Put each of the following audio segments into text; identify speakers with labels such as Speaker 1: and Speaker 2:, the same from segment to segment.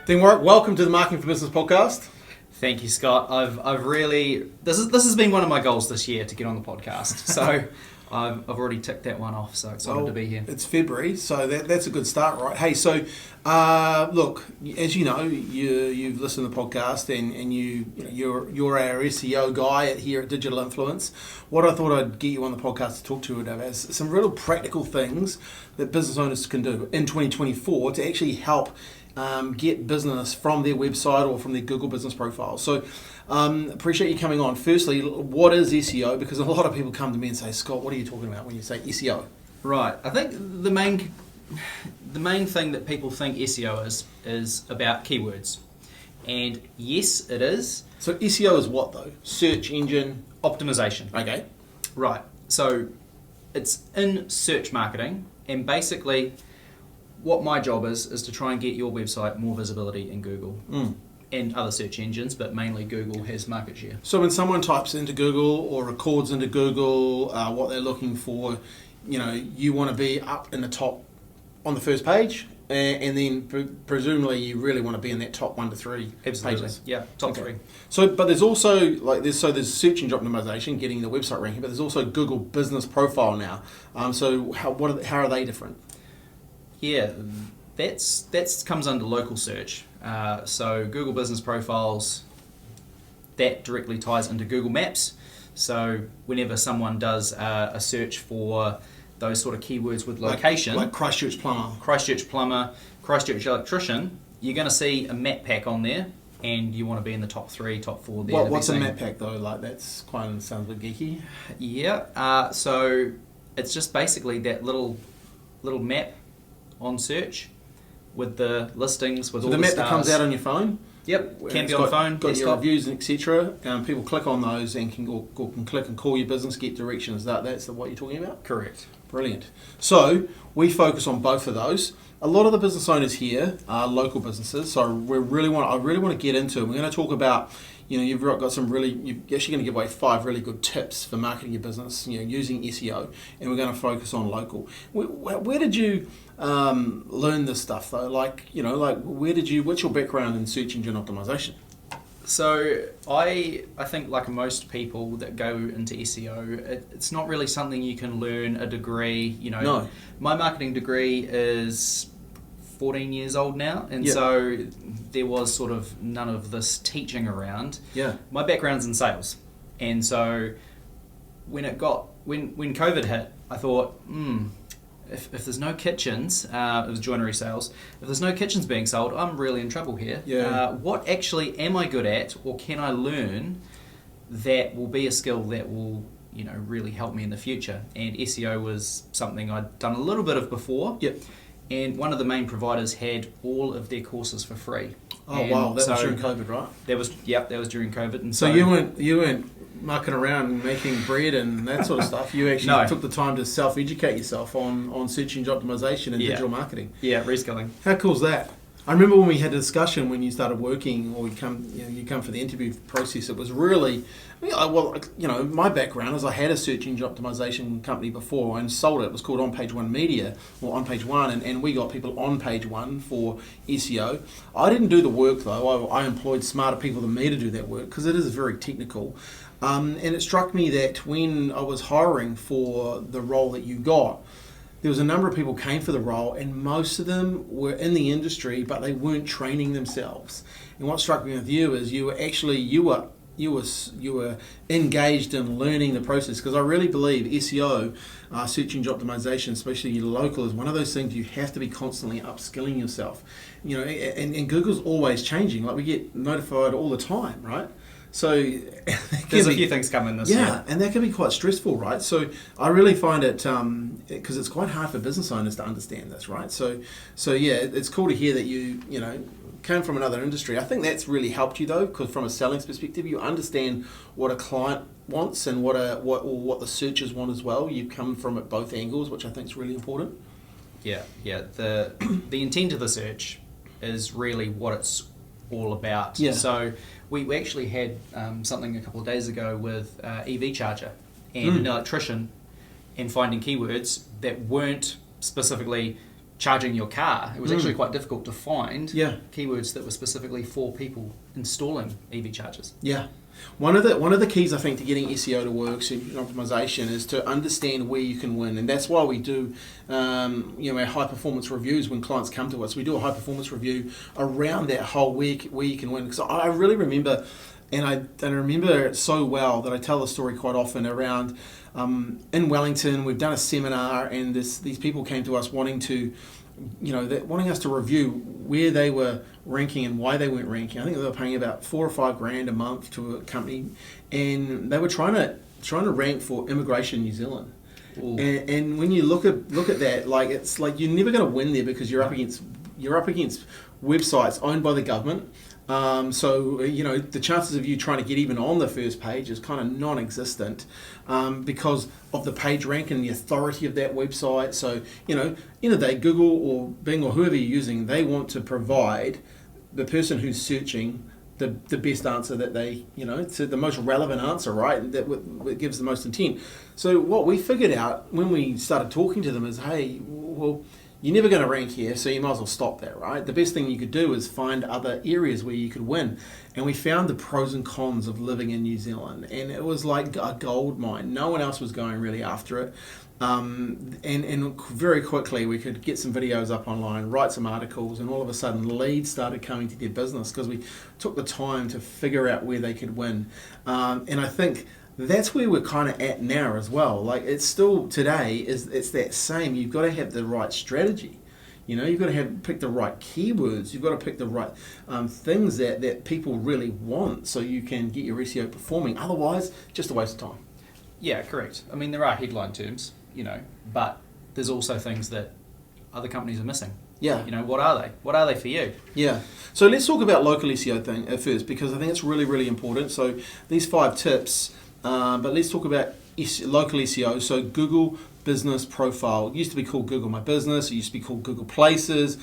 Speaker 1: Then Warwick, welcome to the Marketing for Business podcast.
Speaker 2: Thank you, Scott. I've really this has been one of my goals this year to get on the podcast. So I've already ticked that one off. So excited to be here.
Speaker 1: It's February, so that's a good start, right? Hey, so look, as you know, you've listened to the podcast, and you're our SEO guy here at Digital Influence. What I thought I'd get you on the podcast to talk to you about is some real practical things that business owners can do in 2024 to actually help get business from their website or from their Google business profile. So appreciate you coming on. Firstly, what is SEO? Because a lot of people come to me and say, Scott, what are you talking about when you say SEO?
Speaker 2: Right. I think the main thing that people think SEO is about keywords. And yes, it is.
Speaker 1: So SEO is what though? Search engine
Speaker 2: optimization.
Speaker 1: Okay.
Speaker 2: Right. So it's in search marketing, and basically what my job is to try and get your website more visibility in Google and other search engines, but mainly Google has market share.
Speaker 1: So when someone types into Google or records into Google what they're looking for, you want to be up in the top on the first page, and then presumably you really want to be in that top 1 to 3 pages.
Speaker 2: Yeah, top 3.
Speaker 1: So, but there's also there's search engine optimization, getting the website ranking, but there's also Google Business Profile now. So how are they different?
Speaker 2: Yeah, that comes under local search. So Google Business Profiles, that directly ties into Google Maps. So whenever someone does a search for those sort of keywords with location,
Speaker 1: like Christchurch plumber,
Speaker 2: Christchurch electrician, you're going to see a map pack on there, and you want to be in the top 3, top 4 there.
Speaker 1: What's a map pack though? Like that's sounds a bit geeky.
Speaker 2: Yeah. So it's just basically that little map on search with the listings, with all the
Speaker 1: map
Speaker 2: stars.
Speaker 1: That comes out on your phone.
Speaker 2: Yep, can be on the phone.
Speaker 1: Got your reviews and etc. People click on those and can click and call your business, get directions. That's what you're talking about.
Speaker 2: Correct.
Speaker 1: Brilliant. So we focus on both of those. A lot of the business owners here are local businesses, so I really want to get into it. We're going to talk about, you've got you're actually going to give away 5 really good tips for marketing your business, using SEO, and we're going to focus on local. Where did you learn this stuff though? What's your background in search engine optimization?
Speaker 2: So I think like most people that go into SEO, it's not really something you can learn a degree.
Speaker 1: No.
Speaker 2: My marketing degree is 14 years old now, and so there was sort of none of this teaching around.
Speaker 1: Yeah. My
Speaker 2: background's in sales, and so when COVID hit, I thought, if there's no kitchens, it was joinery sales. If there's no kitchens being sold, I'm really in trouble here.
Speaker 1: Yeah.
Speaker 2: What actually am I good at, or can I learn that will be a skill that will, really help me in the future? And SEO was something I'd done a little bit of before.
Speaker 1: Yep.
Speaker 2: And one of the main providers had all of their courses for free.
Speaker 1: Oh, wow, that was during COVID, right?
Speaker 2: That was during COVID. And
Speaker 1: so you weren't mucking around and making bread and that sort of stuff. You actually took the time to self-educate yourself on search engine optimization and digital marketing.
Speaker 2: Yeah, reskilling.
Speaker 1: How cool is that? I remember when we had a discussion when you started working, or you come for the interview process. It was really, my background is I had a search engine optimization company before and sold it. It was called On Page One Media, or On Page One, and we got people on Page One for SEO. I didn't do the work though. I employed smarter people than me to do that work because it is very technical. And it struck me that when I was hiring for the role that you got, there was a number of people came for the role, and most of them were in the industry, but they weren't training themselves. And what struck me with you is you were engaged in learning the process, because I really believe SEO, search engine optimization, especially local, is one of those things you have to be constantly upskilling yourself. And Google's always changing. Like we get notified all the time, right? So
Speaker 2: there's a few things coming this year.
Speaker 1: Yeah, and that can be quite stressful, right? So I really find it, because it's quite hard for business owners to understand this, right? So yeah, it's cool to hear that you came from another industry. I think that's really helped you though, because from a selling perspective, you understand what a client wants and what the searchers want as well. You come from it both angles, which I think is really important.
Speaker 2: Yeah. The intent of the search is really what it's all about.
Speaker 1: Yeah.
Speaker 2: So we actually had something a couple of days ago with EV charger and an electrician, and finding keywords that weren't specifically charging your car, it was actually quite difficult to find
Speaker 1: Yeah.
Speaker 2: keywords that were specifically for people installing EV chargers.
Speaker 1: Yeah. One of the keys, I think, to getting SEO to work, search engine optimization, is to understand where you can win, and that's why we do, our high performance reviews when clients come to us. We do a high performance review around that whole where you can win. Because I really remember, and I remember it so well that I tell the story quite often around in Wellington. We've done a seminar, and these people came to us wanting us to review where they were ranking and why they weren't ranking. I think they were paying about $4 or $5 a month to a company, and they were trying to rank for Immigration New Zealand. And when you look at that, like, it's like you're never going to win there because you're up against websites owned by the government. So the chances of you trying to get even on the first page is kind of non-existent because of the page rank and the authority of that website. So end of the day, Google or Bing or whoever you're using, they want to provide the person who's searching the best answer that they, to the most relevant answer, right? That gives the most intent. So what we figured out when we started talking to them is, hey, well, you're never going to rank here, so you might as well stop that, right? The best thing you could do is find other areas where you could win. And we found the pros and cons of living in New Zealand, and it was like a gold mine. No one else was going really after it. And very quickly we could get some videos up online, write some articles, and all of a sudden leads started coming to their business because we took the time to figure out where they could win. And I think that's where we're kind of at now as well. Like, it's still today, it's that same. You've got to have the right strategy. You've got to pick the right keywords. You've got to pick the right things that people really want so you can get your SEO performing. Otherwise, just a waste of time.
Speaker 2: Yeah, correct. I mean, there are headline terms, but there's also things that other companies are missing.
Speaker 1: Yeah.
Speaker 2: What are they? What are they for you?
Speaker 1: Yeah. So let's talk about local SEO thing at first, because I think it's really, really important. So these 5 tips, but let's talk about local SEO. So Google Business Profile. It used to be called Google My Business. It used to be called Google Places.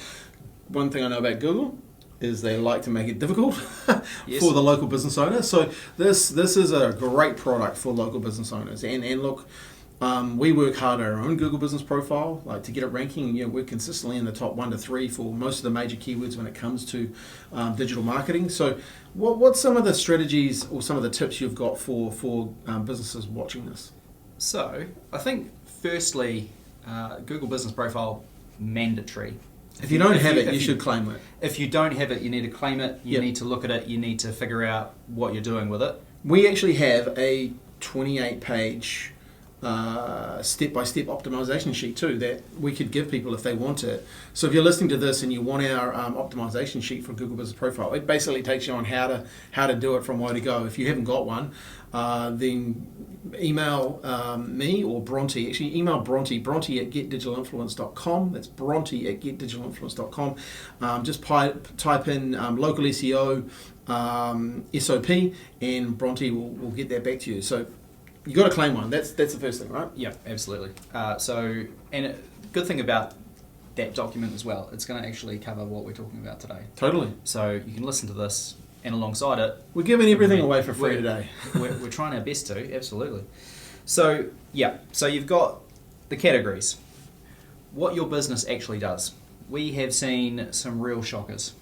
Speaker 1: One thing I know about Google is they like to make it difficult
Speaker 2: Yes.
Speaker 1: for the local business owner. So this is a great product for local business owners. And look, we work hard on our own Google Business Profile, like, to get it ranking. We're consistently in the top 1 to 3 for most of the major keywords when it comes to digital marketing. So what's some of the strategies or some of the tips you've got for businesses watching this?
Speaker 2: So I think firstly, Google Business Profile mandatory.
Speaker 1: If you don't have it, you should claim it.
Speaker 2: If you don't have it, you need to claim it. You
Speaker 1: Yep.
Speaker 2: need to look at it. You need to figure out what you're doing with it.
Speaker 1: We actually have a 28-page step-by-step optimization sheet too that we could give people if they want it. So if you're listening to this and you want our optimization sheet for Google Business Profile, it basically takes you on how to do it from where to go. If you haven't got one, then email me or Bronte. Actually, email Bronte at getdigitalinfluence.com. That's Bronte at getdigitalinfluence.com. Just type in local SEO SOP, and Bronte will get that back to you. So you got to claim one. That's the first thing, right?
Speaker 2: Yeah, absolutely. And good thing about that document as well, it's going to actually cover what we're talking about today.
Speaker 1: Totally.
Speaker 2: So you can listen to this, and alongside it,
Speaker 1: We're giving everything away for free today.
Speaker 2: we're trying our best to, absolutely. So you've got the categories, what your business actually does. We have seen some real shockers.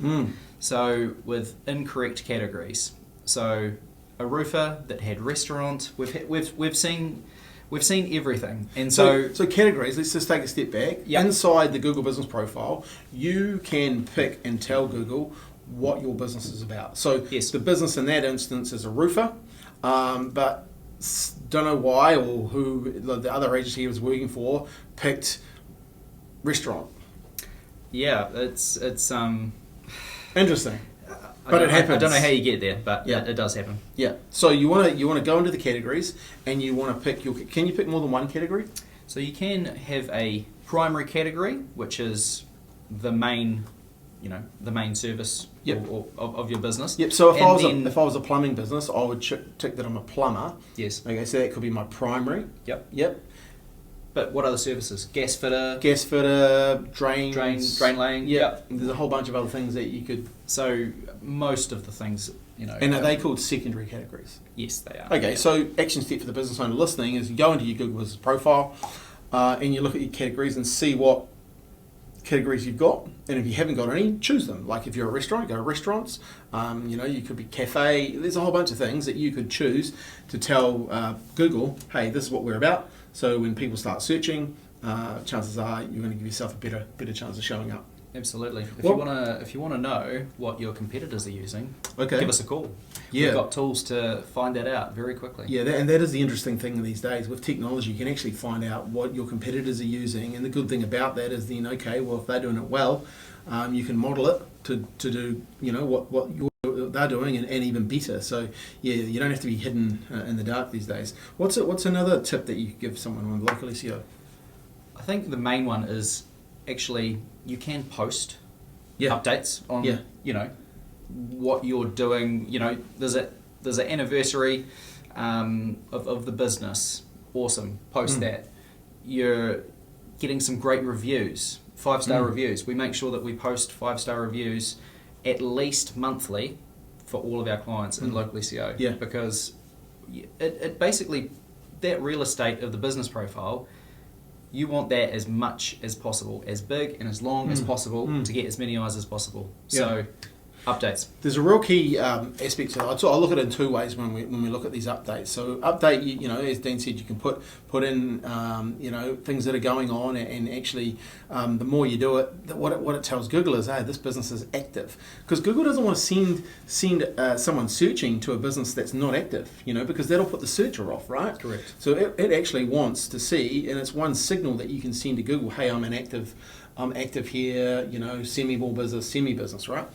Speaker 2: So with incorrect categories, so a roofer that had restaurant, we've seen everything. And so
Speaker 1: categories, let's just take a step back.
Speaker 2: Yep.
Speaker 1: Inside the Google Business Profile, you can pick and tell Google what your business is about. So
Speaker 2: Yes.
Speaker 1: the business in that instance is a roofer, but don't know why or who the other agency he was working for picked restaurant.
Speaker 2: yeah, it's
Speaker 1: Interesting. But it happens.
Speaker 2: I don't know how you get there, but
Speaker 1: Yeah.
Speaker 2: it does happen.
Speaker 1: Yeah. So you want to go into the categories and you want to pick can you pick more than one category?
Speaker 2: So you can have a primary category, which is the main service
Speaker 1: Yep.
Speaker 2: of your business.
Speaker 1: Yep. So if
Speaker 2: And
Speaker 1: I was a plumbing business, I would tick that I'm a plumber.
Speaker 2: Yes.
Speaker 1: Okay, so that could be my primary.
Speaker 2: Yep.
Speaker 1: Yep.
Speaker 2: But what other services? Gas fitter,
Speaker 1: Gas fitter, drains.
Speaker 2: drain laying.
Speaker 1: Yeah. There's a whole bunch of other things that you could.
Speaker 2: So most of the things,
Speaker 1: And are they called secondary categories?
Speaker 2: Yes, they are.
Speaker 1: Okay,
Speaker 2: Yeah.
Speaker 1: so action step for the business owner listening is you go into your Google Business Profile and you look at your categories and see what categories you've got, and if you haven't got any, choose them. Like if you're a restaurant, go to restaurants. You could be cafe. There's a whole bunch of things that you could choose to tell Google, hey, this is what we're about. So when people start searching, chances are you're going to give yourself a better chance of showing up.
Speaker 2: Absolutely. If you wanna know what your competitors are using, give us a call.
Speaker 1: Yeah.
Speaker 2: We've got tools to find that out very quickly.
Speaker 1: Yeah, and that is the interesting thing these days. With technology, you can actually find out what your competitors are using, and the good thing about that is then, okay, well, if they're doing it well, you can model it to do, what they're doing and even better. So, yeah, you don't have to be hidden in the dark these days. What's another tip that you could give someone on local SEO?
Speaker 2: I think the main one is actually you can post updates on what you're doing. There's an anniversary of the business. Awesome, post that. You're getting some great reviews, 5-star reviews. We make sure that we post 5-star reviews at least monthly for all of our clients in local SEO.
Speaker 1: Yeah.
Speaker 2: Because it basically, that real estate of the business profile, you want that as much as possible, as big and as long as possible to get as many eyes as possible. So, updates.
Speaker 1: There's a real key aspect to it. So I look at it in two ways when we look at these updates. So update, as Dean said, you can put in things that are going on, and actually the more you do it, what it tells Google is, hey, this business is active, because Google doesn't want to send someone searching to a business that's not active, because that'll put the searcher off, right?
Speaker 2: Correct.
Speaker 1: So it actually wants to see, and it's one signal that you can send to Google, hey, I'm active here, semi-small business, semi-business, right?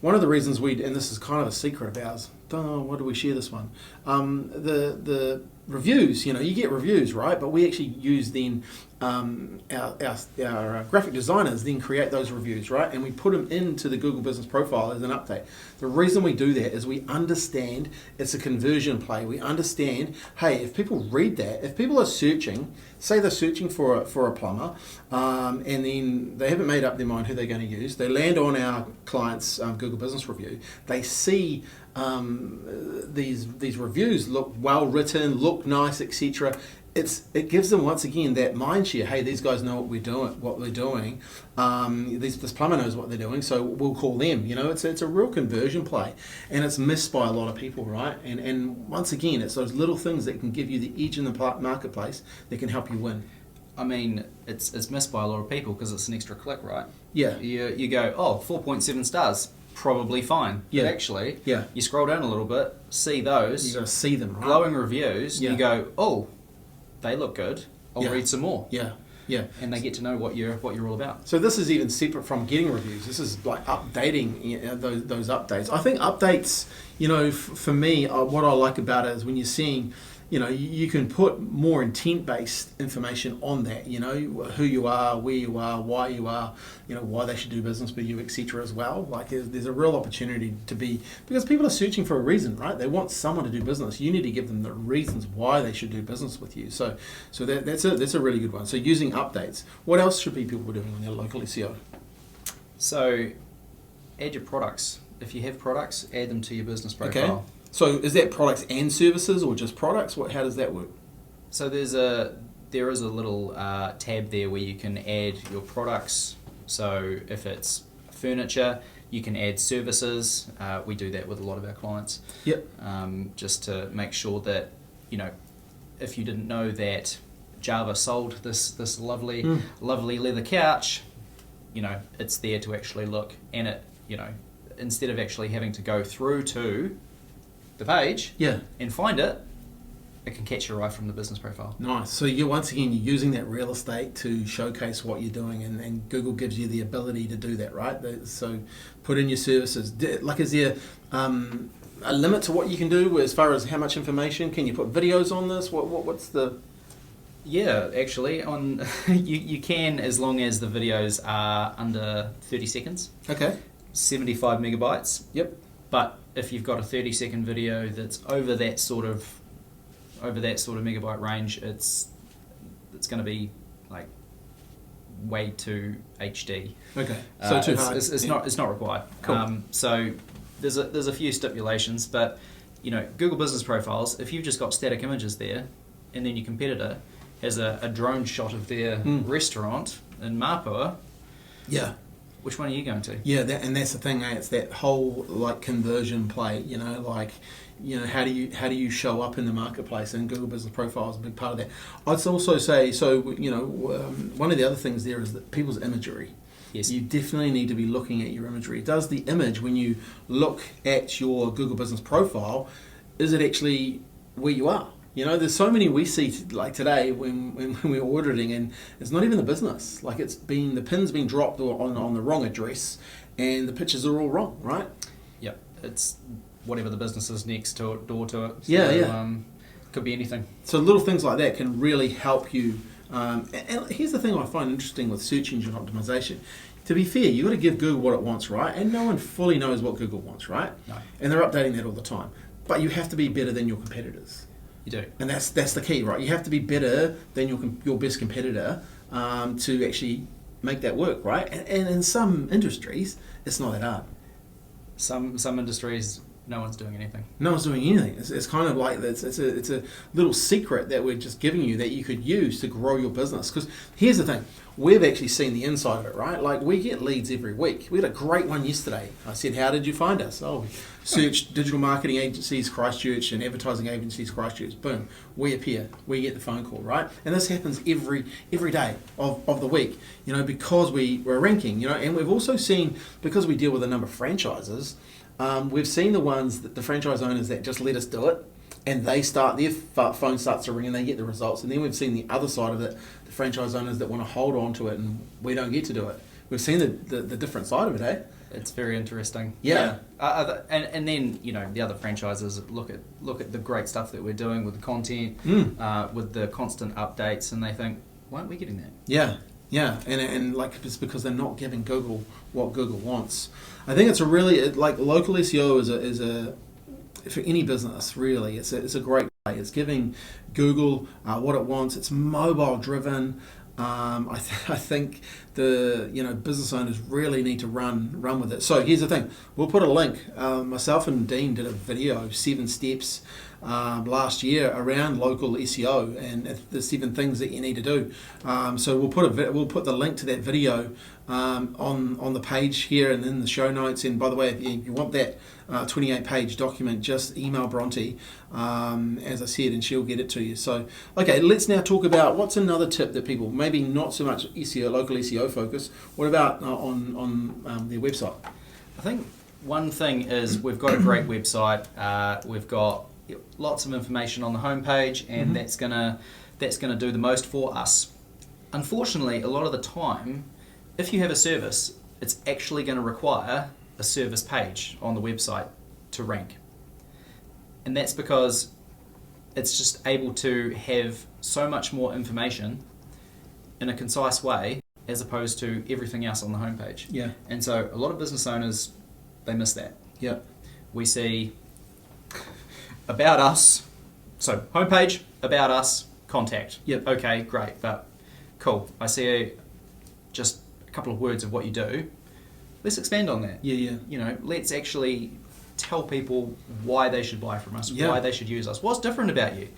Speaker 1: One of the reasons and this is kind of a secret of ours, why do we share this one? The reviews, you get reviews, right? But we actually use then our graphic designers then create those reviews, right? And we put them into the Google Business Profile as an update. The reason we do that is we understand it's a conversion play. We understand, hey, if people read that, if people are searching, say they're searching for a plumber, and then they haven't made up their mind who they're going to use, they land on our client's Google Business Review, they see these reviews look well written, look nice, etc. It gives them, once again, that mind share. Hey, these guys know what they're doing. This plumber knows what they're doing, so we'll call them. It's a real conversion play, and it's missed by a lot of people, right? And once again, it's those little things that can give you the edge in the marketplace that can help you win.
Speaker 2: I mean, it's missed by a lot of people because it's an extra click, right?
Speaker 1: Yeah.
Speaker 2: You go, 4.7 stars. Probably fine.
Speaker 1: Yeah.
Speaker 2: But actually,
Speaker 1: Yeah.
Speaker 2: you scroll down a little bit, see those.
Speaker 1: You got to see them, right?
Speaker 2: Glowing reviews.
Speaker 1: Yeah.
Speaker 2: You go, they look good. I'll read some more.
Speaker 1: Yeah. Yeah.
Speaker 2: And they get to know what you're all about.
Speaker 1: So this is even separate from getting reviews. This is like updating those updates. I think updates, for me, what I like about it is when you're seeing, you can put more intent-based information on that, who you are, where you are, why you are, why they should do business with you, etc. as well. Like there's a real opportunity because people are searching for a reason, right? They want someone to do business. You need to give them the reasons why they should do business with you. So that's a really good one. So using updates. What else should people be doing on their local SEO?
Speaker 2: So add your products. If you have products, add them to your business profile.
Speaker 1: Okay. So is that products and services or just products? How does that work?
Speaker 2: So there is a little tab there where you can add your products. So if it's furniture, you can add services. We do that with a lot of our clients.
Speaker 1: Yep.
Speaker 2: Just to make sure that, if you didn't know that Java sold this lovely leather couch, it's there to actually look, and it, instead of actually having to go through to the page and find it can catch your eye from the business profile.
Speaker 1: Nice. So you're using that real estate to showcase what you're doing, and Google gives you the ability to do that, right? So put in your services. Is there a limit to what you can do as far as how much information? Can you put videos on this? What's the...
Speaker 2: Yeah, actually, on you can, as long as the videos are under 30 seconds.
Speaker 1: Okay. 75
Speaker 2: megabytes.
Speaker 1: Yep.
Speaker 2: But if you've got a 30-second video that's over that sort of megabyte range, it's going to be like way too HD.
Speaker 1: Okay. So too hard.
Speaker 2: It's not required.
Speaker 1: Cool.
Speaker 2: So there's a few stipulations, but Google Business Profiles, if you've just got static images there, and then your competitor has a drone shot of their restaurant in Mapua,
Speaker 1: Yeah.
Speaker 2: Which one are you going to?
Speaker 1: Yeah, and that's the thing, it's that whole like conversion play, how do you show up in the marketplace, and Google Business Profile is a big part of that. I'd also say, one of the other things there is that people's imagery.
Speaker 2: Yes.
Speaker 1: You definitely need to be looking at your imagery. Does the image, when you look at your Google Business Profile, is it actually where you are? There's so many we see like today when we're auditing, and it's not even the business. Like the pin's been dropped on the wrong address, and the pictures are all wrong, right?
Speaker 2: Yep. It's whatever the business is next door to it. So,
Speaker 1: Yeah.
Speaker 2: Could be anything.
Speaker 1: So little things like that can really help you. And here's the thing I find interesting with search engine optimization. To be fair, you've got to give Google what it wants, right? And no one fully knows what Google wants, right?
Speaker 2: No.
Speaker 1: And they're updating that all the time. But you have to be better than your competitors.
Speaker 2: You do.
Speaker 1: And that's the key, right? You have to be better than your best competitor to actually make that work, right? And in some industries, it's not that hard.
Speaker 2: Some industries, no one's doing anything.
Speaker 1: No one's doing anything. It's kind of like it's a little secret that we're just giving you that you could use to grow your business. Because here's the thing, we've actually seen the inside of it, right? Like we get leads every week. We had a great one yesterday. I said, "How did you find us?" Oh, we searched digital marketing agencies Christchurch and advertising agencies Christchurch. Boom, we appear. We get the phone call, right? And this happens every day of the week. Because we're ranking. And we've also seen, because we deal with a number of franchises. We've seen the franchise owners that just let us do it, and their phone starts to ring and they get the results. And then we've seen the other side of it, the franchise owners that want to hold on to it and we don't get to do it. We've seen the different side of it, eh?
Speaker 2: It's very interesting.
Speaker 1: Yeah.
Speaker 2: And then the other franchises look at the great stuff that we're doing with the content, with the constant updates, and they think, why aren't we getting that?
Speaker 1: Yeah, and it's because they're not giving Google what Google wants. I think it's a really local SEO is a for any business really. It's a great way. It's giving Google what it wants. It's mobile driven. I think the business owners really need to run with it. So here's the thing. We'll put a link. Myself and Dean did a video, 7 steps, last year around local SEO and the 7 things that you need to do. So we'll put the link to that video on the page here and in the show notes. And by the way, if you want that 28-page document, just email Bronte, as I said, and she'll get it to you. So, okay, let's now talk about what's another tip that people, maybe not so much local SEO focus, what about on their website?
Speaker 2: I think one thing is we've got a great website. We've got lots of information on the homepage, and that's gonna do the most for us. Unfortunately, a lot of the time, if you have a service, it's actually going to require a service page on the website to rank. And that's because it's just able to have so much more information in a concise way as opposed to everything else on the homepage.
Speaker 1: Yeah.
Speaker 2: And so a lot of business owners, they miss that.
Speaker 1: Yeah.
Speaker 2: We see about us, so homepage, about us, contact.
Speaker 1: Yep.
Speaker 2: Okay, great, but cool. I see just a couple of words of what you do. Let's expand on that.
Speaker 1: Yeah.
Speaker 2: Let's actually tell people why they should buy from us,
Speaker 1: Yeah.
Speaker 2: why they should use us. What's different about you?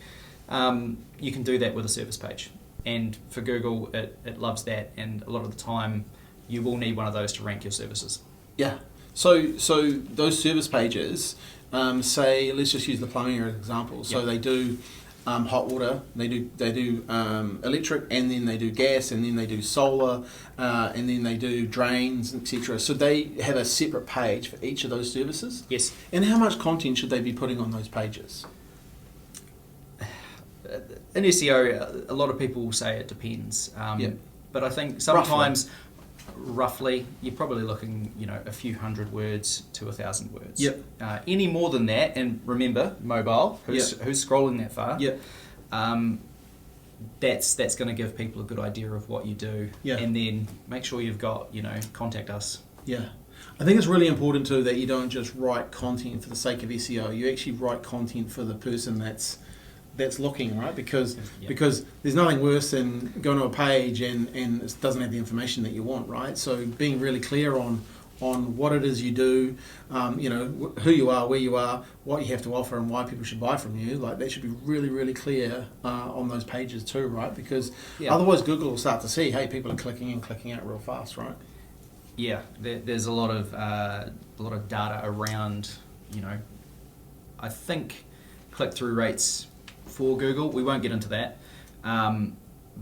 Speaker 2: You can do that with a service page. And for Google, it loves that. And a lot of the time, you will need one of those to rank your services.
Speaker 1: Yeah. So those service pages, say, let's just use the plumbing as an example. So they do hot water, they do electric, and then they do gas, and then they do solar, and then they do drains, etc. So they have a separate page for each of those services.
Speaker 2: Yes.
Speaker 1: And how much content should they be putting on those pages?
Speaker 2: In SEO, a lot of people will say it depends. But I think sometimes, roughly, you're probably looking, a few hundred words to 1,000 words.
Speaker 1: Yep.
Speaker 2: Any more than that, and remember, mobile, who's scrolling that far?
Speaker 1: Yep.
Speaker 2: That's going to give people a good idea of what you do.
Speaker 1: Yeah.
Speaker 2: And then make sure you've got, contact us.
Speaker 1: Yeah. I think it's really important too that you don't just write content for the sake of SEO. You actually write content for the person that's looking, right? Because there's nothing worse than going to a page and it doesn't have the information that you want, right? So being really clear on what it is you do, who you are, where you are, what you have to offer, and why people should buy from you. Like that should be really, really clear on those pages too, right? Because otherwise Google will start to see, hey, people are clicking in, clicking out real fast, right?
Speaker 2: Yeah, there's a lot of data around, I think click-through rates for Google. We won't get into that,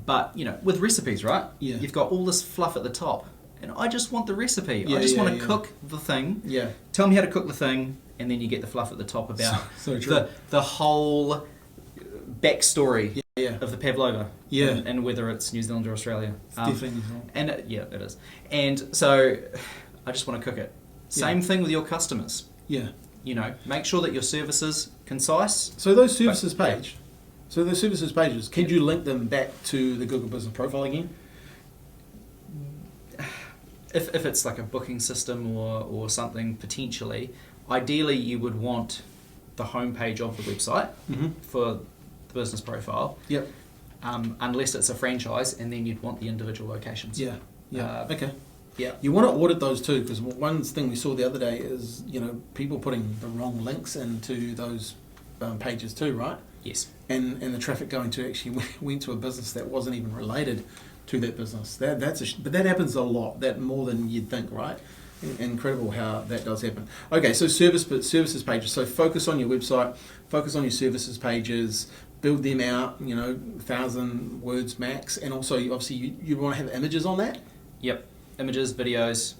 Speaker 2: but with recipes, right?
Speaker 1: Yeah.
Speaker 2: You've got all this fluff at the top, and I just want the recipe. I just want to cook the thing.
Speaker 1: Yeah.
Speaker 2: Tell me how to cook the thing, and then you get the fluff at the top about
Speaker 1: so true.
Speaker 2: the whole backstory of the pavlova.
Speaker 1: Yeah.
Speaker 2: And whether it's New Zealand or Australia.
Speaker 1: It's definitely New Zealand.
Speaker 2: And it is. And so I just want to cook it. Same thing with your customers.
Speaker 1: Yeah.
Speaker 2: Make sure that your service is concise.
Speaker 1: So those services pages, can you link them back to the Google Business Profile again?
Speaker 2: If it's like a booking system or something potentially, ideally you would want the homepage of the website for the business profile.
Speaker 1: Yep.
Speaker 2: Unless it's a franchise, and then you'd want the individual locations.
Speaker 1: Yeah. Yeah. Okay.
Speaker 2: Yeah.
Speaker 1: You want to audit those too, because one thing we saw the other day is people putting the wrong links into those pages too, right?
Speaker 2: Yes. And
Speaker 1: the traffic going to actually went to a business that wasn't even related to that business. But that happens a lot. That more than you'd think, right? Incredible how that does happen. Okay, so services pages. So focus on your website, focus on your services pages, build them out. 1,000 words max, and also obviously you want to have images on that. Yep,
Speaker 2: images, videos.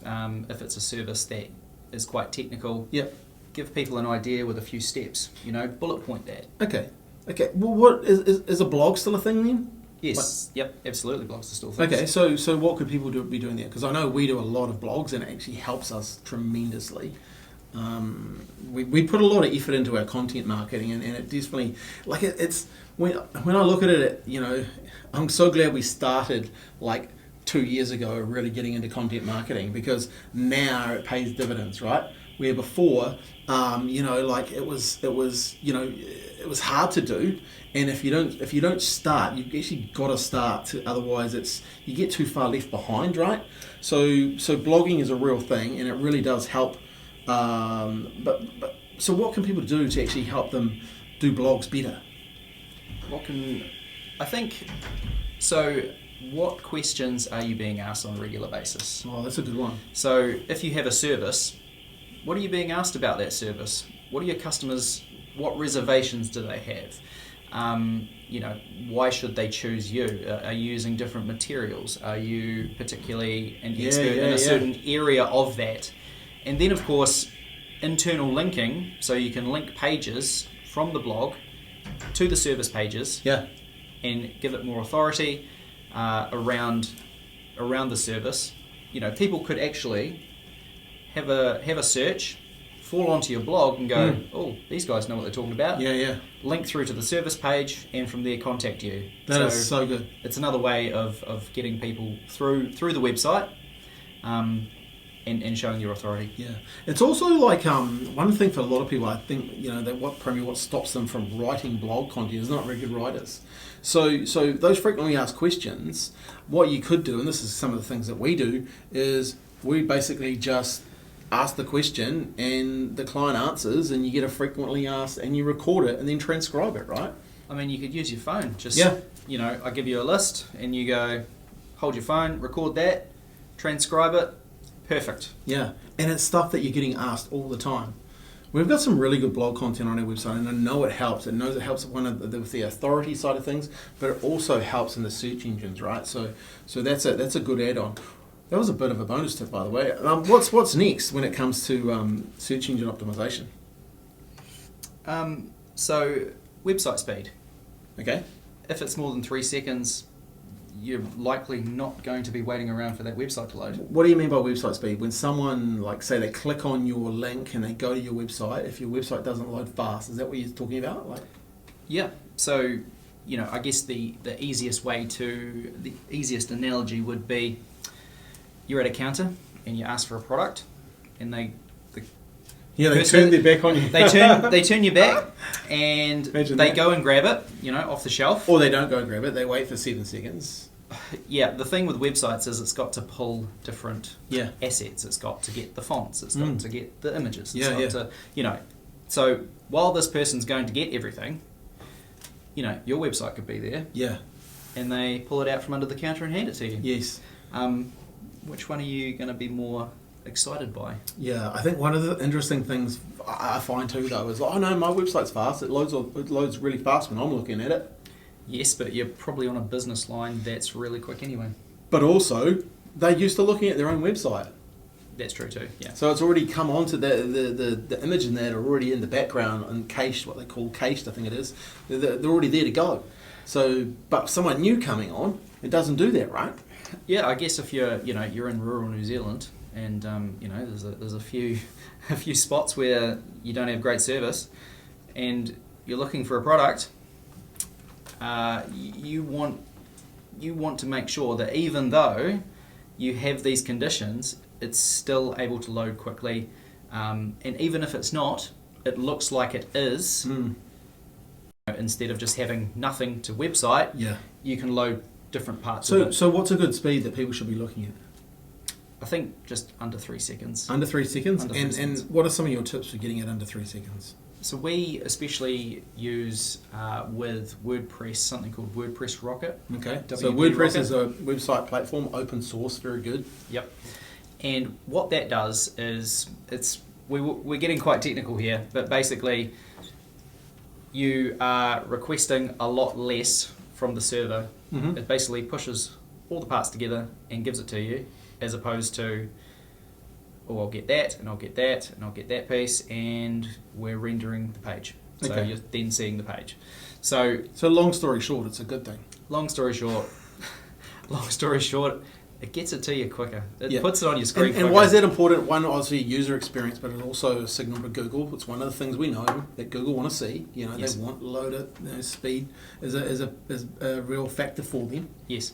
Speaker 2: If it's a service that is quite technical.
Speaker 1: Yep.
Speaker 2: Give people an idea with a few steps. Bullet point that.
Speaker 1: Okay. Well, what is a blog still a thing then?
Speaker 2: Yes. Yep. Absolutely, blogs are still things.
Speaker 1: Okay. So what could people be doing there? Because I know we do a lot of blogs, and it actually helps us tremendously. We put a lot of effort into our content marketing, and it definitely it's when I look at it, I'm so glad we started 2 years ago really getting into content marketing, because now it pays dividends, right? Where before, it was hard to do, and if you don't start, you've actually got to start. Otherwise, you get too far left behind, right? So blogging is a real thing, and it really does help. So what can people do to actually help them do blogs better?
Speaker 2: What questions are you being asked on a regular basis?
Speaker 1: Oh, that's a good one.
Speaker 2: So if you have a service, what are you being asked about that service? What are your customers, what reservations do they have? Why should they choose you? Are you using different materials? Are you particularly an expert in a certain area of that? And then, of course, internal linking, so you can link pages from the blog to the service pages and give it more authority around the service. People could actually have a search, fall onto your blog and go, oh, these guys know what they're talking about. Link through to the service page, and from there contact you.
Speaker 1: That is so good.
Speaker 2: It's another way of getting people through the website and showing your authority. Yeah.
Speaker 1: It's also one thing for a lot of people, I think, that what stops them from writing blog content is not very good writers. So those frequently asked questions, what you could do, and this is some of the things that we do, is we basically just ask the question and the client answers, and you get a frequently asked, and you record it and then transcribe it, right?
Speaker 2: I mean, you could use your phone. I give you a list and you go, hold your phone, record that, transcribe it, perfect. Yeah, and it's stuff that you're getting asked all the time. We've got some really good blog content on our website, and I know it helps. It helps with the authority side of things, but it also helps in the search engines, right? So that's a good add-on. That was a bit of a bonus tip, by the way. What's next when it comes to search engine optimization? So website speed.
Speaker 1: Okay.
Speaker 2: If it's more than 3 seconds, you're likely not going to be waiting around for that website to load.
Speaker 1: What do you mean by website speed? When someone, say they click on your link and they go to your website, if your website doesn't load fast, is that what you're talking about?
Speaker 2: Yeah. So, I guess the easiest analogy would be, you're at a counter and you ask for a product, and they
Speaker 1: turn their back on you.
Speaker 2: They turn your back, and
Speaker 1: they
Speaker 2: go and grab it, off the shelf.
Speaker 1: Or they don't go and grab it, they wait for 7 seconds.
Speaker 2: Yeah, the thing with websites is it's got to pull different assets. It's got to get the fonts, it's got to get the images. It's got to, so while this person's going to get everything, your website could be there.
Speaker 1: Yeah.
Speaker 2: And they pull it out from under the counter and hand it to you.
Speaker 1: Yes.
Speaker 2: Which one are you going to be more excited by?
Speaker 1: Yeah, I think one of the interesting things I find too though is like, oh no, my website's fast. It loads really fast when I'm looking at it.
Speaker 2: Yes, but you're probably on a business line that's really quick anyway.
Speaker 1: But also, they're used to looking at their own website.
Speaker 2: That's true too, yeah.
Speaker 1: So it's already come onto the image in that are already in the background and cached, what they call cached, I think it is. They're already there to go. So, but someone new coming on, it doesn't do that, right?
Speaker 2: Yeah, I guess if you're in rural New Zealand and there's a few spots where you don't have great service and you're looking for a product, you want to make sure that even though you have these conditions, it's still able to load quickly, and even if it's not, it looks like it is. Instead of just having nothing to website, you can load different parts of it.
Speaker 1: So what's a good speed that people should be looking at?
Speaker 2: I think just under 3 seconds.
Speaker 1: Under 3 seconds?
Speaker 2: Under 3 seconds.
Speaker 1: And what are some of your tips for getting it under 3 seconds?
Speaker 2: So we especially use with WordPress something called WordPress Rocket.
Speaker 1: Okay.
Speaker 2: WP
Speaker 1: So WordPress
Speaker 2: Rocket
Speaker 1: is a website platform, open source, very good.
Speaker 2: Yep. And what that does is we're getting quite technical here, but basically you are requesting a lot less from the server.
Speaker 1: Mm-hmm.
Speaker 2: It basically pushes all the parts together and gives it to you, as opposed to, oh, I'll get that, and I'll get that, and I'll get that piece, and we're rendering the page. So
Speaker 1: Okay.
Speaker 2: you're then seeing the page. So
Speaker 1: long story short, it's a good thing.
Speaker 2: long story short, it gets it to you quicker. It
Speaker 1: Yeah.
Speaker 2: puts it on your screen quicker.
Speaker 1: And why is that important? One, obviously, user experience, but it's also a signal to Google. It's one of the things we know that Google want to see.
Speaker 2: Yes.
Speaker 1: They want loader speed is a real factor for them.
Speaker 2: Yes.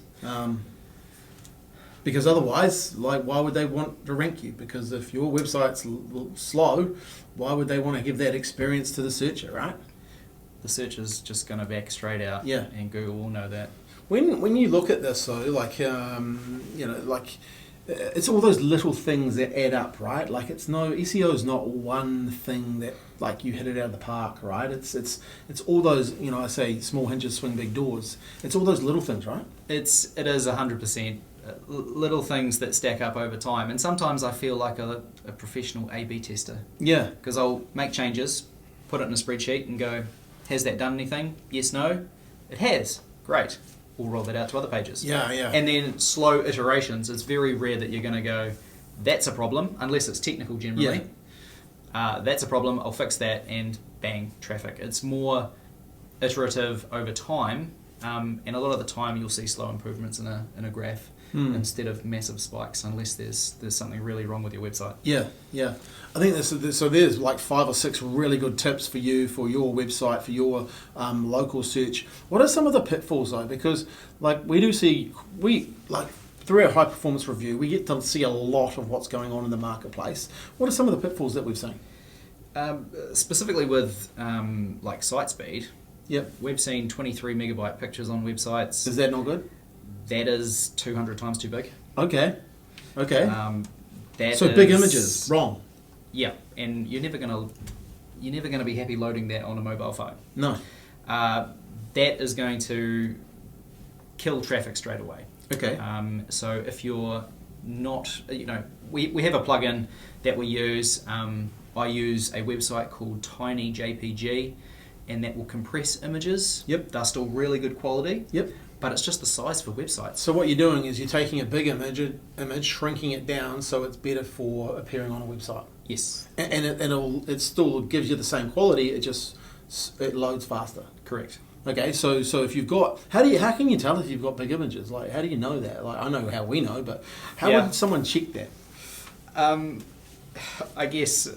Speaker 1: Because otherwise, why would they want to rank you? Because if your website's slow, why would they want to give that experience to the searcher, right?
Speaker 2: The search is just going to back straight out.
Speaker 1: Yeah.
Speaker 2: And Google will know that.
Speaker 1: When you look at this, though, it's all those little things that add up, right? Like SEO is not one thing that you hit it out of the park, right? It's all those, I say small hinges swing big doors. It's all those little things, right?
Speaker 2: It is 100% little things that stack up over time, and sometimes I feel like a professional A/B tester.
Speaker 1: Yeah.
Speaker 2: Because I'll make changes, put it in a spreadsheet, and go, has that done anything? Yes, no. It has. Great. We'll roll that out to other pages.
Speaker 1: Yeah.
Speaker 2: And then slow iterations. It's very rare that you're going to go, that's a problem, unless it's technical generally.
Speaker 1: Yeah.
Speaker 2: That's a problem, I'll fix that, and bang, traffic. It's more iterative over time, and a lot of the time you'll see slow improvements in a graph instead of massive spikes, unless there's something really wrong with your website.
Speaker 1: Yeah. I think there's like 5 or 6 really good tips for you, for your website, for your local search. What are some of the pitfalls though? Because through our high performance review, we get to see a lot of what's going on in the marketplace. What are some of the pitfalls that we've seen?
Speaker 2: Specifically with site speed.
Speaker 1: Yep.
Speaker 2: We've seen 23 megabyte pictures on websites.
Speaker 1: Is that not good?
Speaker 2: That is 200 times too big.
Speaker 1: Okay.
Speaker 2: So
Speaker 1: big images, wrong.
Speaker 2: Yeah, and you're never gonna be happy loading that on a mobile phone.
Speaker 1: No.
Speaker 2: That is going to kill traffic straight away.
Speaker 1: Okay.
Speaker 2: So if you're not, we have a plugin that we use. I use a website called Tiny JPG, and that will compress images.
Speaker 1: Yep.
Speaker 2: They're still really good quality.
Speaker 1: Yep.
Speaker 2: But it's just the size for websites.
Speaker 1: So what you're doing is you're taking a big image, shrinking it down so it's better for appearing on a website.
Speaker 2: Yes.
Speaker 1: And it still gives you the same quality. It loads faster.
Speaker 2: Correct.
Speaker 1: Okay. So if you've got how can you tell if you've got big images? Like how do you know that? Like I know how we know, but how would someone check that?
Speaker 2: I guess.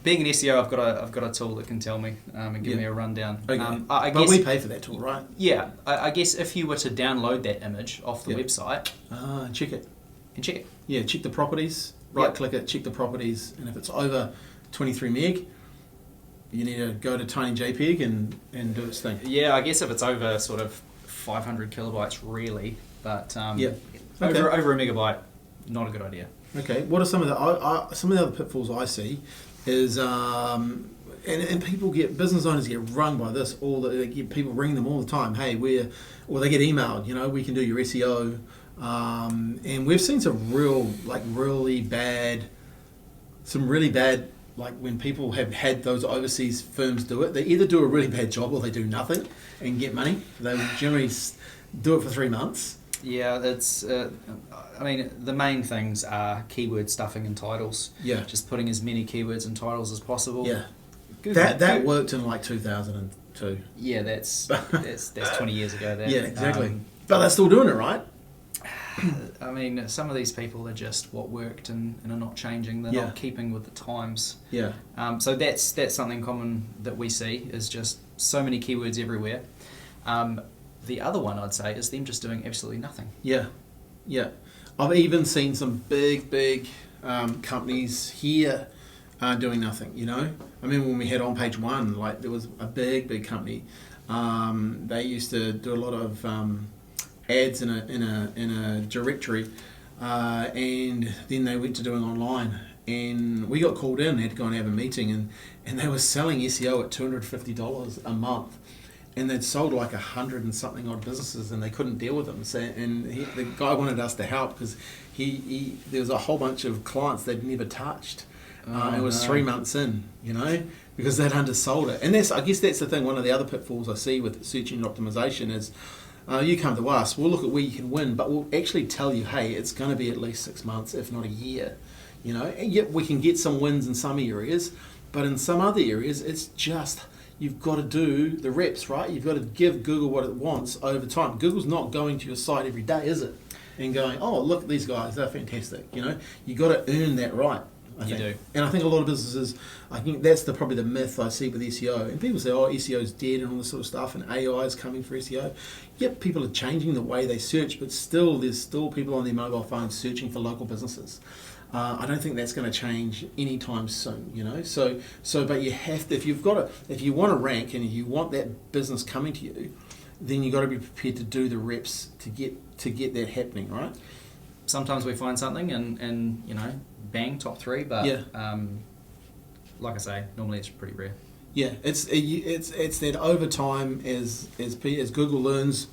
Speaker 2: Being an SEO, I've got a tool that can tell me and give me a rundown.
Speaker 1: Okay.
Speaker 2: I
Speaker 1: but
Speaker 2: guess,
Speaker 1: we pay for that tool, right?
Speaker 2: Yeah, I guess if you were to download that image off the website,
Speaker 1: check it.
Speaker 2: And check it.
Speaker 1: Yeah, check the properties. Right click it, check the properties, and if it's over 23 meg, you need to go to Tiny JPEG and do its thing.
Speaker 2: Yeah, I guess if it's over sort of 500 kilobytes, really, but over a megabyte, not a good idea.
Speaker 1: Okay, what are some of the other pitfalls I see? Is and business owners get rung by this. People ring them all the time. Hey, or they get emailed. We can do your SEO. And we've seen some really bad, like when people have had those overseas firms do it, they either do a really bad job or they do nothing and get money. They generally do it for 3 months.
Speaker 2: Yeah, it's. I mean, the main things are keyword stuffing and titles.
Speaker 1: Yeah.
Speaker 2: Just putting as many keywords and titles as possible.
Speaker 1: Yeah. That worked in like 2002.
Speaker 2: Yeah, that's 20 years ago.
Speaker 1: Yeah, exactly. But they're still doing it, right?
Speaker 2: I mean, some of these people are just what worked and are not changing. They're not keeping with the times.
Speaker 1: Yeah.
Speaker 2: So that's something common that we see is just so many keywords everywhere. The other one I'd say is them just doing absolutely nothing.
Speaker 1: Yeah. Yeah. I've even seen some big companies here doing nothing, you know. I remember when we had On Page One, like there was a big company. They used to do a lot of ads in a directory, and then they went to doing online. And we got called in, had to go and have a meeting, and they were selling SEO at $250 a month. And they'd sold like 100 and something odd businesses, and they couldn't deal with them. So, the guy wanted us to help because there was a whole bunch of clients they'd never touched. It was 3 months in, you know, because they'd undersold it. And I guess that's the thing. One of the other pitfalls I see with search engine optimization is you come to us, we'll look at where you can win, but we'll actually tell you, hey, it's going to be at least 6 months, if not a year. You know, and yet we can get some wins in some areas, but in some other areas, it's just you've got to do the reps, right? You've got to give Google what it wants over time. Google's not going to your site every day, is it? And going, oh, look at these guys, they're fantastic. You know, you got to earn that right. I think.
Speaker 2: You do.
Speaker 1: And I think a lot of businesses, I think that's probably the myth I see with SEO. And people say, oh, SEO's dead and all this sort of stuff, and AI is coming for SEO. Yep, people are changing the way they search, but there's still people on their mobile phones searching for local businesses. I don't think that's going to change anytime soon, you know. But you have to, if you want to rank and you want that business coming to you, then you got to be prepared to do the reps to get that happening, right?
Speaker 2: Sometimes we find something and you know, bang, top 3. But like I say, normally it's pretty rare.
Speaker 1: Yeah, it's that over time as Google learns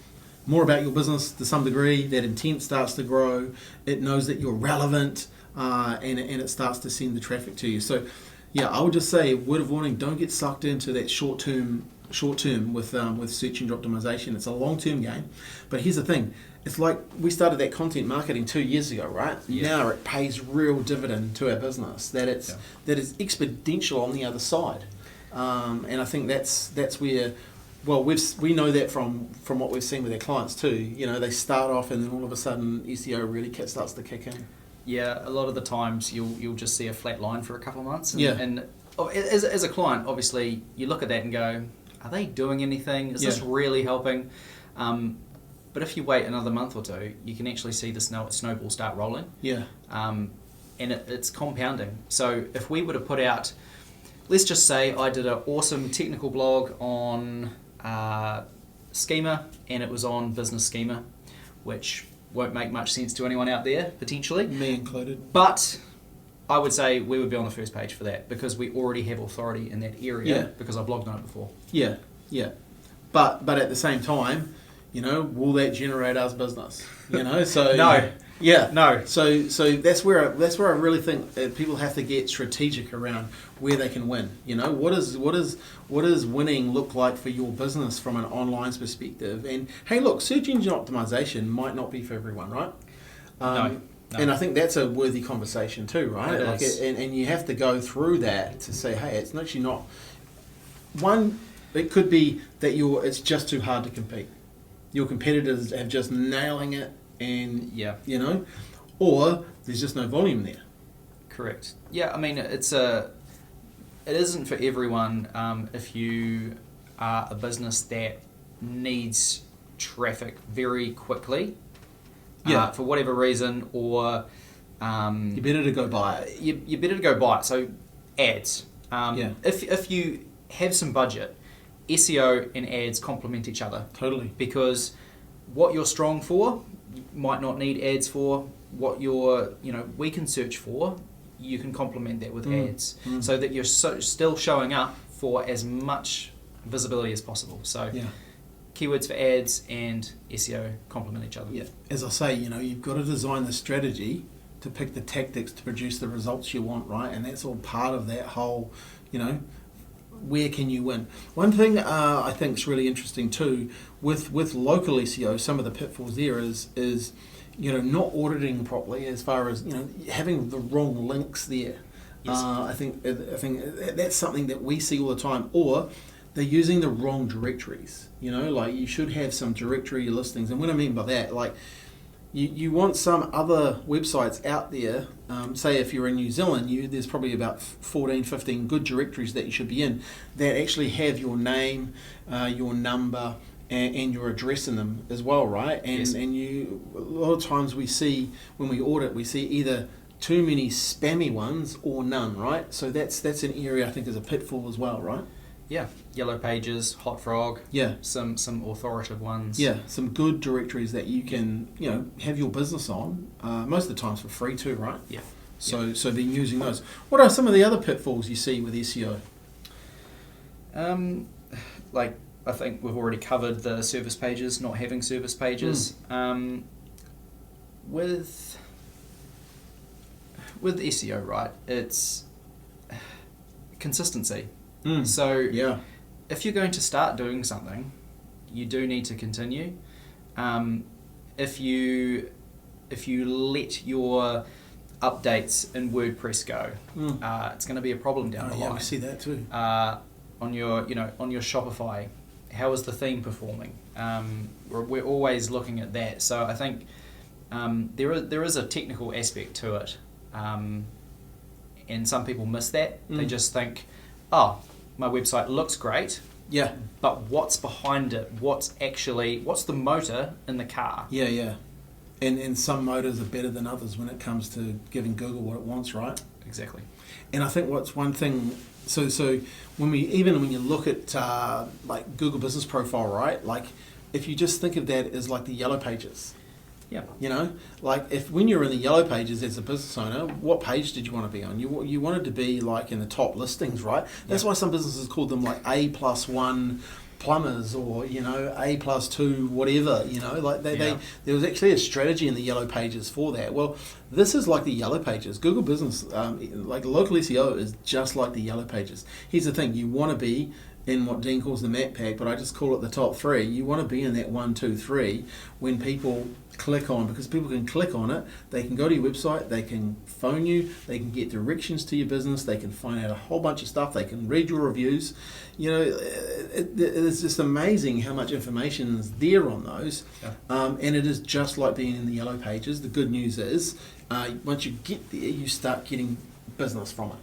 Speaker 1: more about your business to some degree, that intent starts to grow. It knows that you're relevant. And it starts to send the traffic to you. So, yeah, I would just say, word of warning: don't get sucked into that short term with search engine optimization. It's a long term game. But here's the thing: it's like we started that content marketing 2 years ago, right? Yeah. Now it pays real dividend to our business. That is exponential on the other side. And I think that's where. Well, we know that from what we've seen with our clients too. You know, they start off and then all of a sudden SEO really starts to kick in.
Speaker 2: Yeah, a lot of the times you'll just see a flat line for a couple of months. And as a client, obviously, you look at that and go, are they doing anything? Is this really helping? But if you wait another month or two, you can actually see the snowball start rolling. Yeah. And it's compounding. So if we were to put out, let's just say I did an awesome technical blog on schema, and it was on business schema, which won't make much sense to anyone out there, potentially.
Speaker 1: Me included.
Speaker 2: But I would say we would be on the first page for that because we already have authority in that area because I blogged on it before. Yeah, yeah. But at the same time, you know, will that generate us business? You know, so no.
Speaker 1: Yeah, no. So that's where I really think people have to get strategic around where they can win. You know, what does winning look like for your business from an online perspective? And hey, look, search engine optimization might not be for everyone, right?
Speaker 2: No.
Speaker 1: And I think that's a worthy conversation too, right?
Speaker 2: It is.
Speaker 1: And you have to go through that to say, hey, it's actually not one. It could be that it's just too hard to compete. Your competitors have just nailing it. And you know, or there's just no volume there.
Speaker 2: Correct. Yeah, I mean it isn't for everyone. If you are a business that needs traffic very quickly, for whatever reason, or
Speaker 1: you're better to go buy it.
Speaker 2: You're better to go buy it. So ads. If you have some budget, SEO and ads complement each other.
Speaker 1: Totally.
Speaker 2: Because what you're strong for, you might not need ads for. What you're, weak in search for, you can complement that with ads, so that you're still showing up for as much visibility as possible. So keywords for ads and SEO complement each other.
Speaker 1: Yeah, as I say, you've got to design the strategy to pick the tactics to produce the results you want, right? And that's all part of that whole, where can you win? One thing I think is really interesting too with local SEO, some of the pitfalls there is not auditing properly as far as having the wrong links there.
Speaker 2: Yes.
Speaker 1: I think that's something that we see all the time, or they're using the wrong directories. Like you should have some directory listings, and what I mean by that, like you want some other websites out there. Say if you're in New Zealand, there's probably about 14, 15 good directories that you should be in that actually have your name, your number, and your address in them as well, right? And
Speaker 2: Yes.
Speaker 1: and a lot of times we see when we audit, we see either too many spammy ones or none, right? So that's an area I think is a pitfall as well, right?
Speaker 2: Yeah, Yellow Pages, Hot Frog,
Speaker 1: Yeah.
Speaker 2: some authoritative ones.
Speaker 1: Yeah, some good directories that you can, have your business on, most of the times for free too, right?
Speaker 2: Yeah.
Speaker 1: So be using those. What are some of the other pitfalls you see with SEO?
Speaker 2: Like I think we've already covered the service pages, not having service pages. With SEO, right? It's consistency. So
Speaker 1: Yeah.
Speaker 2: if you're going to start doing something, you do need to continue. If you let your updates in WordPress go, it's going to be a problem down the line.
Speaker 1: Yeah, we see that too.
Speaker 2: On your Shopify, how is the theme performing? We're always looking at that. So I think there is a technical aspect to it, and some people miss that. They just think, oh, my website looks great.
Speaker 1: Yeah.
Speaker 2: But what's behind it? What's the motor in the car?
Speaker 1: Yeah. And some motors are better than others when it comes to giving Google what it wants, right?
Speaker 2: Exactly.
Speaker 1: And I think what's one thing, so when you look at like Google Business Profile, right? Like if you just think of that as like the yellow pages.
Speaker 2: Yeah.
Speaker 1: Like when you're in the yellow pages as a business owner, what page did you want to be on? You wanted to be like in the top listings, right? That's why some businesses call them like A+1 plumbers or A+2 whatever. There was actually a strategy in the yellow pages for that. Well, this is like the yellow pages. Google Business, like local SEO, is just like the yellow pages. Here's the thing: you want to be in what Dean calls the map pack, but I just call it the top three. You want to be in that 1, 2, 3 when people click on, because people can click on it, they can go to your website, they can phone you, they can get directions to your business, they can find out a whole bunch of stuff, they can read your reviews. It's just amazing how much information is there on those. And it is just like being in the yellow pages. The good news is once you get there, you start getting business from it.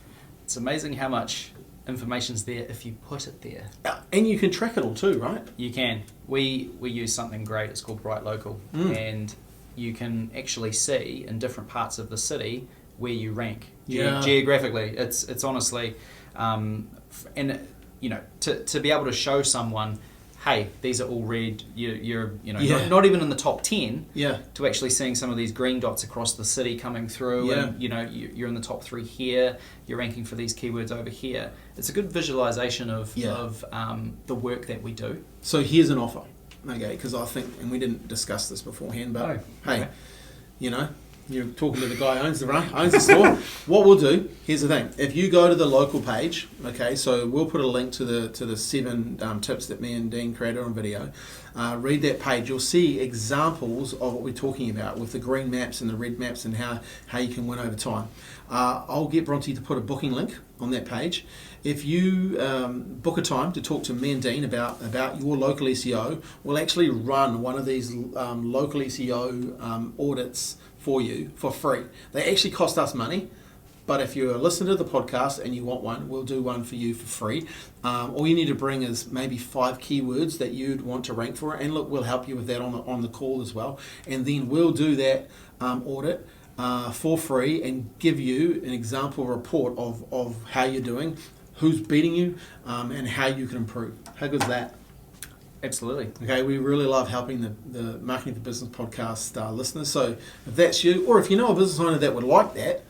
Speaker 2: It's amazing how much information's there if you put it there.
Speaker 1: And you can track it all too, right?
Speaker 2: You can. We use something great. It's called Bright Local, and you can actually see in different parts of the city where you rank geographically. It's honestly, and to be able to show someone, hey, these are all red. You're not even in the top 10.
Speaker 1: Yeah.
Speaker 2: To actually seeing some of these green dots across the city coming through, and you're in the top 3 here. You're ranking for these keywords over here. It's a good visualization of the work that we do.
Speaker 1: So here's an offer, okay? Because I think, and we didn't discuss this beforehand, but hey, you're talking to the guy who owns the store. What we'll do, here's the thing: if you go to the local page, okay, so we'll put a link to the 7 tips that me and Dean created on video. Read that page. You'll see examples of what we're talking about with the green maps and the red maps and how you can win over time. I'll get Bronte to put a booking link on that page. If you book a time to talk to me and Dean about your local SEO, we'll actually run one of these local SEO audits for you for free. They actually cost us money, but if you're listening to the podcast and you want one, we'll do one for you for free. All you need to bring is maybe 5 keywords that you'd want to rank for, and look, we'll help you with that on the call as well. And then we'll do that audit for free and give you an example report of how you're doing, who's beating you, and how you can improve. How good is that?
Speaker 2: Absolutely.
Speaker 1: Okay, we really love helping the Marketing for Business podcast listeners. So if that's you, or if you know a business owner that would like that,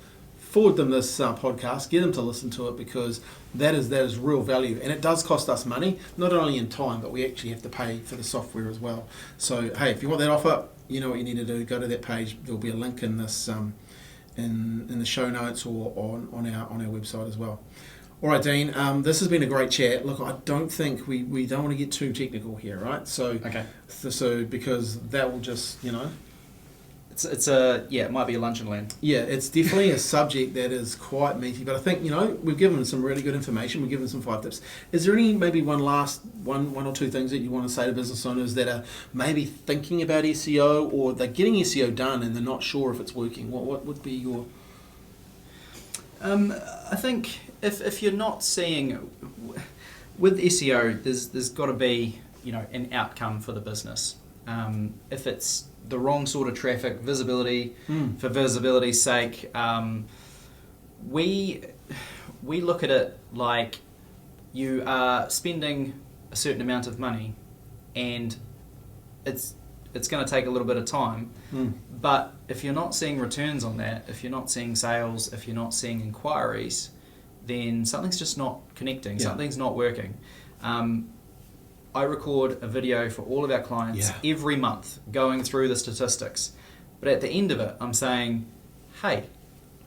Speaker 1: forward them this podcast, get them to listen to it, because that is real value, and it does cost us money, not only in time, but we actually have to pay for the software as well. So hey, if you want that offer, you know what you need to do. Go to that page. There'll be a link in this in the show notes or on our website as well. All right, Dean. This has been a great chat. Look, I don't think we don't want to get too technical here, right? So
Speaker 2: Okay.
Speaker 1: So because that will just
Speaker 2: it might be a lunch and learn.
Speaker 1: Yeah, it's definitely a subject that is quite meaty, but I think, we've given some really good information. We've given some 5 tips. Is there maybe one or two things that you want to say to business owners that are maybe thinking about SEO, or they're getting SEO done and they're not sure if it's working? What would be your...
Speaker 2: I think if you're not seeing... With SEO, there's got to be, an outcome for the business. If it's the wrong sort of traffic, visibility, for visibility's sake, we look at it like you are spending a certain amount of money, and it's going to take a little bit of time, but if you're not seeing returns on that, if you're not seeing sales, if you're not seeing inquiries, then something's just not connecting, something's not working. I record a video for all of our clients every month going through the statistics. But at the end of it, I'm saying, hey,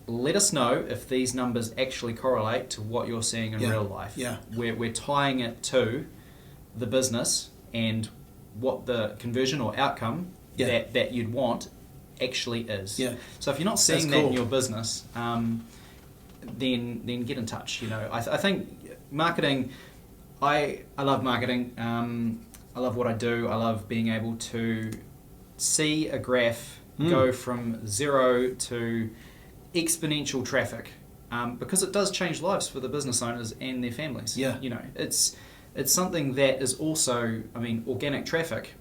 Speaker 2: let us know if these numbers actually correlate to what you're seeing in real life. Yeah. We're tying it to the business and what the conversion or outcome that you'd want actually is. Yeah. So if you're not seeing that in your business, then get in touch. I think marketing... I love marketing. I love what I do. I love being able to see a graph go from 0 to exponential traffic, because it does change lives for the business owners and their families. Yeah. It's something that is also, organic traffic.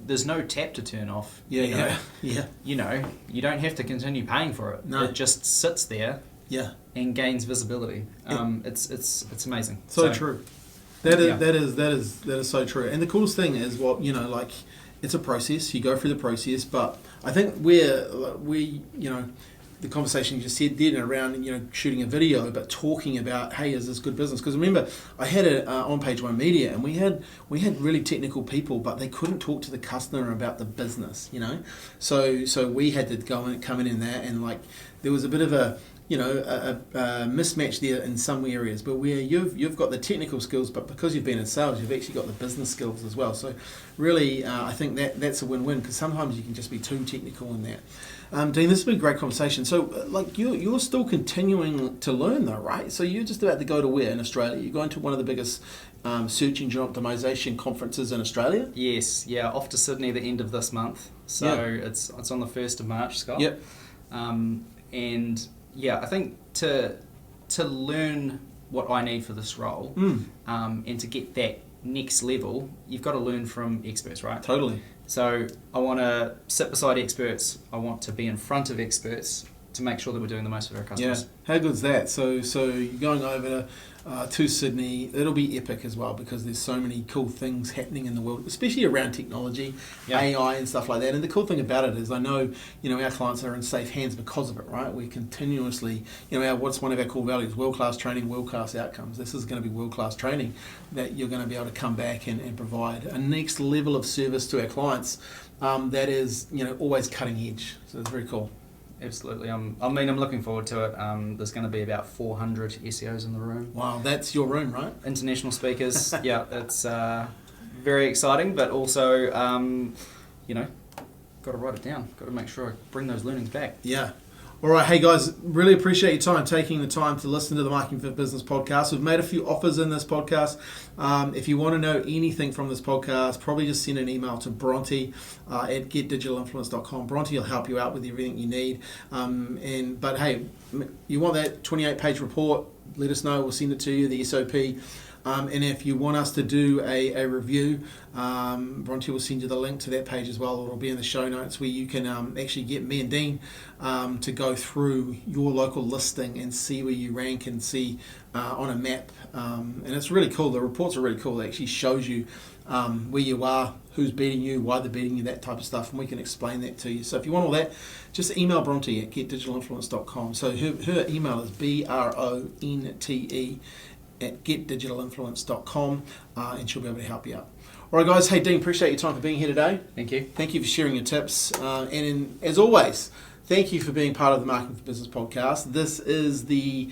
Speaker 2: There's no tap to turn off. Yeah. You don't have to continue paying for it. No. It just sits there. Yeah. And gains visibility. It's amazing.
Speaker 1: So true. That is so true. And the coolest thing is it's a process. You go through the process, but I think the conversation you just said then around shooting a video, but talking about, hey, is this good business? Because remember, I had it on Page One Media, and we had really technical people, but they couldn't talk to the customer about the business. So we had to come in that, and there was a bit of a mismatch there in some areas, but where you've got the technical skills, but because you've been in sales, you've actually got the business skills as well. So really, I think that's a win-win, because sometimes you can just be too technical in that. Dean, this has been a great conversation. So, you're still continuing to learn, though, right? So you're just about to go to where in Australia? You're going to one of the biggest search engine optimization conferences in Australia?
Speaker 2: Yes, off to Sydney the end of this month. So it's on the 1st of March, Scott. Yep. And I think to learn what I need for this role, and to get that next level, you've got to learn from experts, right? Totally. So I want to sit beside experts. I want to be in front of experts to make sure that we're doing the most for our customers. Yeah. How
Speaker 1: good's that? So you're going over to Sydney. It'll be epic as well, because there's so many cool things happening in the world, especially around technology, AI and stuff like that. And the cool thing about it is, I know our clients are in safe hands because of it, right? We continuously, what's one of our core values? World-class training, world-class outcomes. This is going to be world-class training that you're going to be able to come back and provide a next level of service to our clients that is always cutting edge. So it's very cool.
Speaker 2: Absolutely. I'm looking forward to it. There's going to be about 400 SEOs in the room.
Speaker 1: Wow, that's your room, right?
Speaker 2: International speakers. It's very exciting, but also, got to write it down. Got to make sure I bring those learnings back.
Speaker 1: Yeah. All right, hey guys, really appreciate your time, taking the time to listen to the Marketing for Business podcast. We've made a few offers in this podcast. If you want to know anything from this podcast, probably just send an email to Bronte at getdigitalinfluence.com. Bronte will help you out with everything you need. But hey, you want that 28-page report, let us know. We'll send it to you, the SOP. And if you want us to do a review, Bronte will send you the link to that page as well. It'll be in the show notes, where you can actually get me and Dean to go through your local listing and see where you rank, and see on a map. And it's really cool. The reports are really cool. It actually shows you where you are, who's beating you, why they're beating you, that type of stuff, and we can explain that to you. So if you want all that, just email Bronte at getdigitalinfluence.com. So her email is BRONTE at getdigitalinfluence.com, and she'll be able to help you out. All right, guys. Hey, Dean, appreciate your time for being here today.
Speaker 2: Thank you.
Speaker 1: Thank you for sharing your tips. As always, thank you for being part of the Marketing for Business podcast. This is the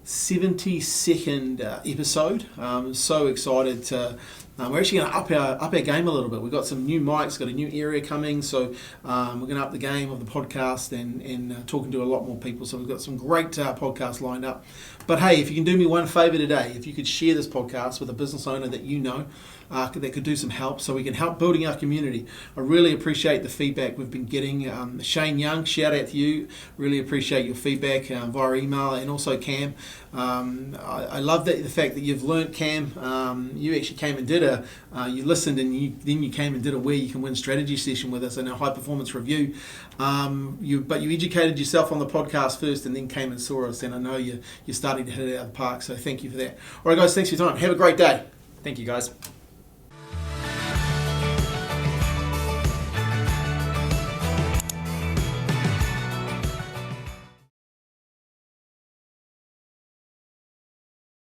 Speaker 1: 72nd episode. I'm so excited to... we're actually going to up our game a little bit. We've got some new mics, got a new area coming, so we're going to up the game of the podcast and talking to a lot more people. So we've got some great podcasts lined up. But hey, if you can do me one favour today, if you could share this podcast with a business owner that you know that could do some help so we can help building our community. I really appreciate the feedback we've been getting. Shane Young, shout out to you. Really appreciate your feedback via email, and also Cam. I love the fact that you've learnt, Cam. You actually came and did you listened, and then you came and did a Where You Can Win strategy session with us in a high performance review. But you educated yourself on the podcast first and then came and saw us, and I know you're starting to hit it out of the park, so thank you for that. All right, guys, thanks for your time. Have a great day.
Speaker 2: Thank you, guys.